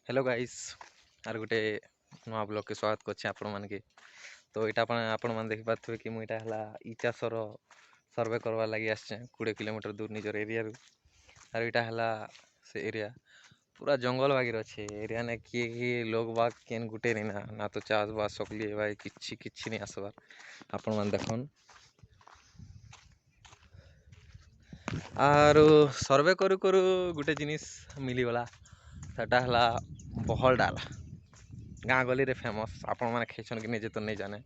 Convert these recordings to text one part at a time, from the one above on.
Hello guys are गोटे नुआ blog के स्वागत करछे आपण मान के। तो इटा आपण मान देखि पाथबे कि मु इटा हला ई चासर सर्वे करवा लागि आछे 20 किलोमीटर दूर निजर एरिया रु। आर इटा हला से एरिया पूरा जंगल बागी रछे एरिया ने किए लोग बाग केन गुटे नहीं ना तो चाष बास सकली भाई किछि नहीं आसबार आपण मान देखन। आरो सर्वे करू करू गुटे जिनिस मिली गला सेटा हला बहल डाल गाँ गली रे फेमस आपण मैंने खेचन कि निजे तो नहीं जाने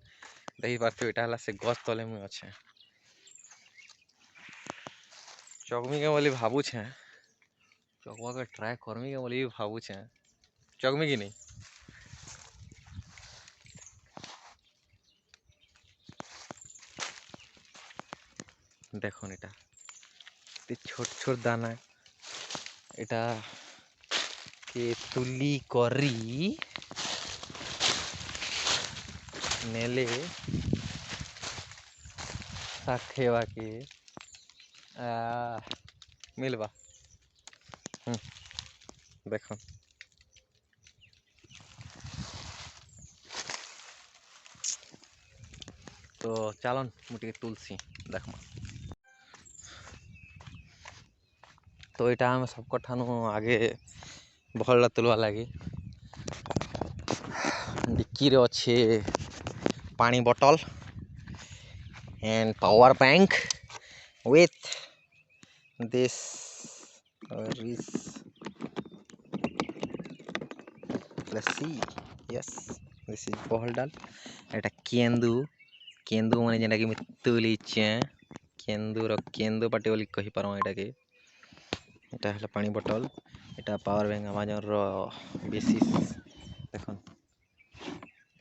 देखी पार्थ यहाँ है से गछ तले मुझे अच्छे चकमी के बोली भावुछे चकवा के ट्राए करमी के बोली भावुछे चकमी कि नहीं देखो इटा छोट छोट दाना इटा के तुली करी नेले साखेवा के मिलवा देखो तो चलन मुझे तुलसी देखमा तो यहाँ आम सबको ठानु आगे भल तुलवा लगी डिक्की रे अच्छे पानी बोतल and power bank with this let's see yes this is बहल डाल एटा केंदू केंदू माने जेना कि तुली चे केंदू पाटी बोली कहि पारो एटा के एटा हला पानी बोतल एटा पावर बैंक अमेजन रो बेसिस देखन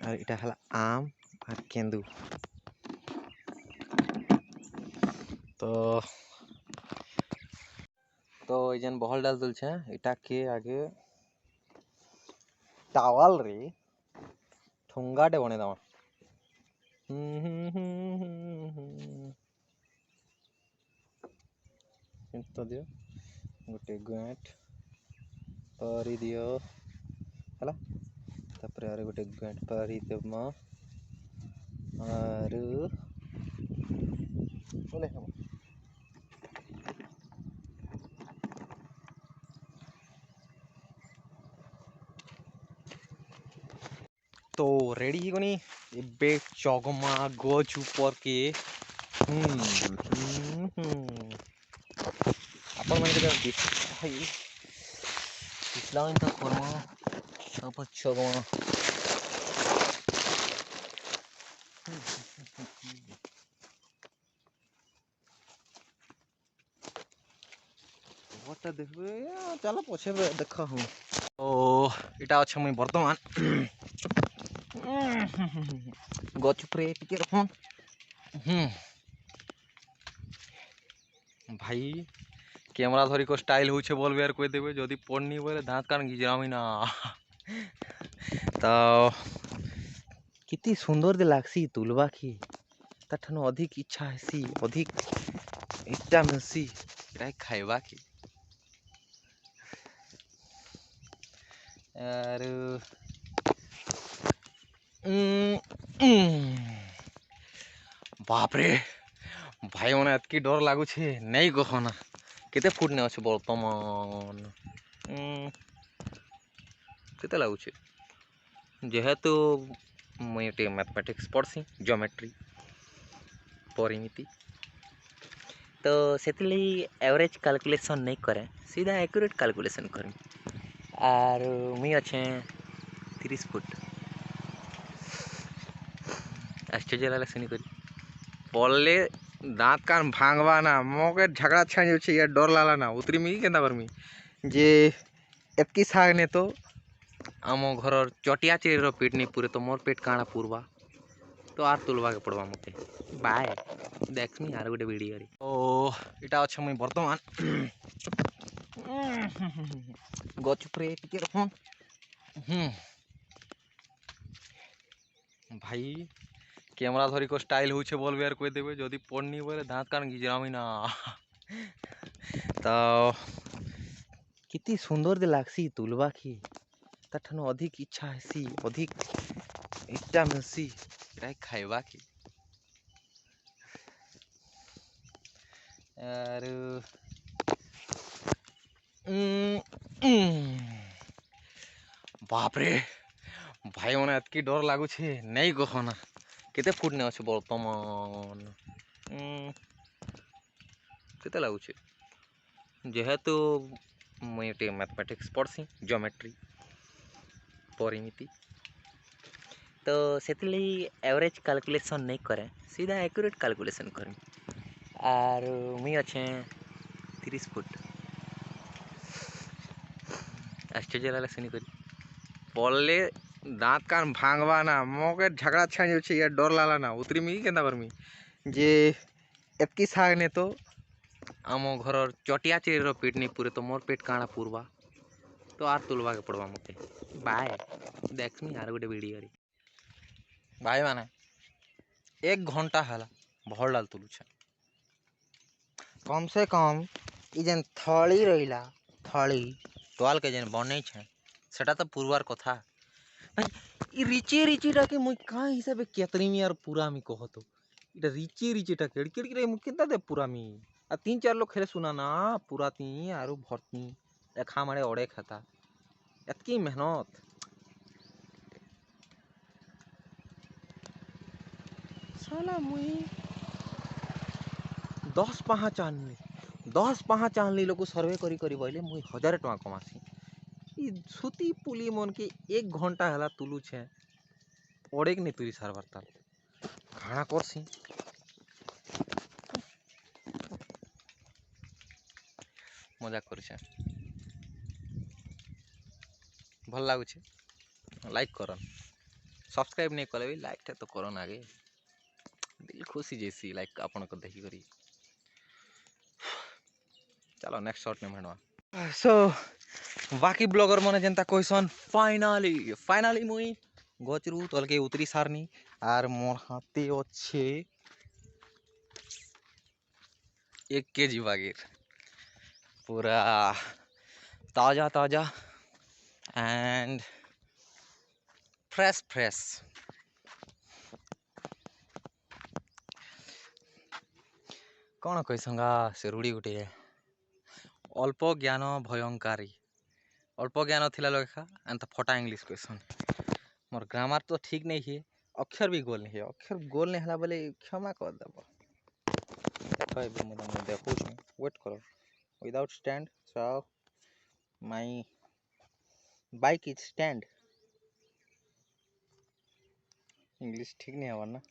और एटा हला आम और केंदू तो जेन बहल डाल दुल छे इटा के आगे टावल रे ठुंगाटे बने दमा तो दियो गोटे गांठ पारी दियो हला तापर आरे गोटे गांठ पारी देमा आरो बोले हम तो रेडी ही कोनी एबे चगमा गछ ऊपर के अपन मन के भाई इस्लाम तो कर्मा सब चगमा वटा देखबे चलो पछे देखा हूं तो इटा अच्छा मुई वर्तमान गछ उपरे टिके रखन भाई कैमरा धरी को स्टाइल होछे बोलबे यार कोई देबे जदी पड़नी बोले दांत कान गिजरामी ना तो कितनी सुंदर दे लागसी तुलबा की तठनो अधिक इच्छा हैसी अधिक इच्छा मिलसी राय खाइबा की यार बाप रे भाई मैंने एतकी डर लागू छे नहीं कहना केते फुट ने अच्छे बर्तमान केते लागू छे जेहेतु मुझे मैथमेटिक्स पढ़सी ज्योमेट्री परिमिति तो से एवरेज कैलकुलेशन नहीं करे सीधा एक्यूरेट कैलकुलेशन करें आर मुई अच्छे 30 फुट आश्चर्य लगे सुनी कर पड़ले दांत कान भांगवा ना मोके झगड़ा छाड़ या डर लाला ना उतरी मी केंदा करमी जे एतकी साग ने तो आम घर चटिया चेरी पेट नहीं पूरे तो मोर पेट काणा पूर्वा तो आर तुलवा के पड़वा मते बाय देखमी आर गोटे वीडियो रे ओ इटा अच्छा मुई वर्तमान गछ उपरे टिके रखन भाई कैमरा धरी को स्टाइल होछे बोलबे यार कोई देबे जदी पड़नी बोले दांत कान गिजरामी ना तो कितनी सुंदर दे लागसी तुलबा की ତାଠାରୁ ଅଧିକ ଇଚ୍ଛା ହେସି ଅଧିକ ଇଟା ମିଲ୍ସି ଏଟା ଖାଇବା କି ଆରୁ ବାପରେ ଭାଇ ମାନେ ଏତ୍କି ଡର ଲାଗୁଛେ ନେଇ କହନା କେତେ ଫୁଟ୍ ନେ ଅଛି ବର୍ତ୍ତମାନ କେତେ ଲାଗୁଛେ ଯେହେତୁ ମୁଇଁ ଟିକେ ମ୍ୟାଥମେଟିକ୍ସ ପଢ଼୍ସି ଜିଓମେଟ୍ରି ପରିମିତି ତ ସେଥିଲାଗି एवरेज कैलकुलेशन नहीं करे सीधा एक्यूरेट कैलकुलेशन करें आर मुई अच्छे 30 फुट आश्चर्य लगे सुनी कर पड़ले दाँत कान भांगवा ना मोके झगड़ा छाण जाऊे या डर लाला ना उतरी मी केन्ता करमी जे एतकी साग ने तो आम घर चटिया चेरी पेट नहीं पूरे तो मोर पेट काଣା पूर्वा तो आर तुलवा के पड़वा मते बाय देखनी आर गोटे वीडियो भाई माने 1 घंटा है भल डाल तुलुछे कम से कम ई जेन थली रहिला थली टोल के जेन बनै छे सेटा तो पूर्वार कथा ई रिचे रिचेटा के मुई का हिसाबे केतरी मी यार पूरा मी कहतो इटा रिचे रिचेटा के केड़केड़े मु केनता दे पूरा मी आ 3-4 लोग खेले सुना ना पूरा ती आरु भरती एखा मारे ओड़े खाता एतकी मेहनत साला मुई 10 पाँच आनली लोग सर्वे करी करी बोले मुई 1000 टका कमासी ई सुती पुली मन के 1 घंटा हला तुलु छे ओड़े के नहीं तुरी सारबार ताल खाना करसी मजाक करुछे भल लागुछे लाइक करन सब्सक्राइब नहीं कले भी लाइक तो करन आगे दिल खुशी जैसी लाइक आपन को देखी करी चलो नेक्स्ट शॉट में भेटवा सो बाकी ब्लॉगर माने जेंता कहसन फाइनली मुई गचरू तलके उतरी सारनी आर मोर हाथे अच्छे 1 केजी बागेर पूरा ताजा ताजा एंड फ्रेश कौन कहसंगा से रूढ़ी गोटे अल्प ज्ञान भयंकारी अल्प ज्ञान थिला लेखा एंत फटा इंग्लिश कहसन मोर ग्रामर तो ठीक नहीं है अक्षर भी गोल नहीं है अक्षर गोल नहीं है बोले क्षमा कर देव देखो वेट करो without stand so my bike is stand English ठीक नहीं है ना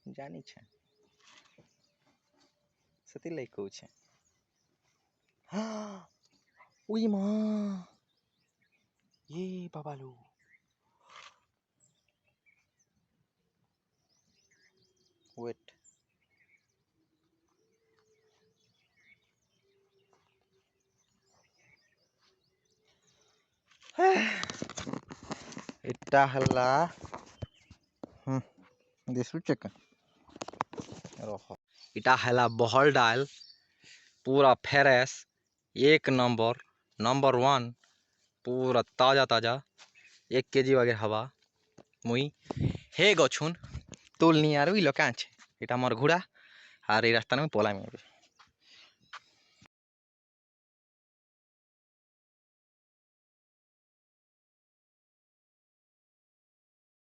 जानी छे सती लाइक कहू छे हाँ उई माँ ये बाबालू वेट इटा हल्ला दिसु चेक रहो इटा हल्ला बहल डाल पूरा फ्रेश 1 नंबर 1 पूरा ताजा ताजा 1 केजी वगैरह हवा मुई हे गछुन तुलनी आर इलो काछ इटा मोर घुड़ा आर ई रास्ता में पलामी